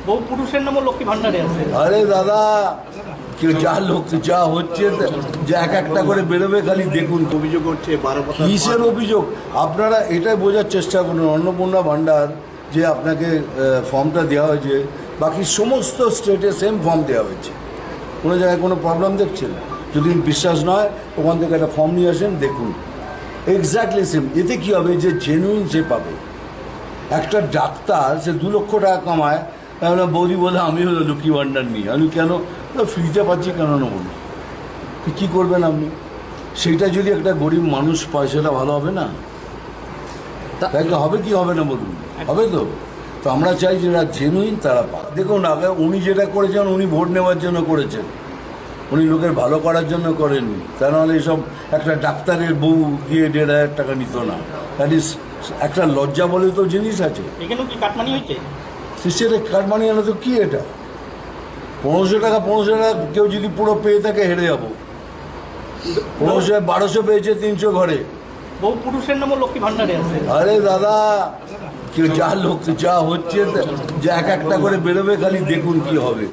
বহু পুরুষের নামও লক্ষ্মী ভান্ডারে আছে। আরে দাদা, কেউ যা লোক যা হচ্ছে যে এক একটা করে বেরোবে, খালি দেখুন। অভিযোগ হচ্ছে 12 পাতা কিসের অভিযোগ? আপনারা এটাই বোঝার চেষ্টা করুন, অন্নপূর্ণা ভান্ডার যে আপনাকে ফর্মটা দেওয়া হয়েছে, বাকি সমস্ত স্টেটে সেম ফর্ম দেওয়া হয়েছে। কোনো জায়গায় কোনো প্রবলেম দেখছেন? যদি বিশ্বাস নয়, ওখান থেকে একটা ফর্ম নিয়ে আসেন, দেখুন এক্স্যাক্টলি সেম। এতে কী হবে, যে জেনুইন সে পাবে। একটা ডাক্তার সে 2 লক্ষ টাকা কামায়, তাহলে বৌদি বলে আমি হলো লক্ষ্মী ভান্ডার নিই। আমি কেন ফ্রিতে পাচ্ছি, কেন না বলুন? কী করবেন আপনি? সেইটা যদি একটা গরিব মানুষ পায়, সেটা ভালো হবে না? তাই হবে কি হবে না বলুন? হবে তো। তো আমরা চাই যারা জেনুইন তারা পাক। দেখুন, আগে উনি যেটা করেছেন, উনি ভোট নেওয়ার জন্য করেছেন, উনি লোকের ভালো করার জন্য করেননি। তা নাহলে এইসব একটা ডাক্তারের বউ দিয়ে 1,500 টাকা নিত না। দ্যাট ইজ একটা লজ্জা বলে তো জিনিস আছে। এখানেও কি কাটমানি হয়েছে? সেটা কাটমানি আনা তো কি? এটা 1500 টাকা কেউ যদি পুরো পেয়ে থাকে, হেরে যাবো। 1500 1200 পেয়েছে 300 ঘরে। বহু পুরুষের নামও লক্ষ্মী ভান্ডারে আছে। আরে দাদা, কেউ যা লোক যা হচ্ছে যে এক একটা করে বেরোবে, খালি দেখুন কি হবে।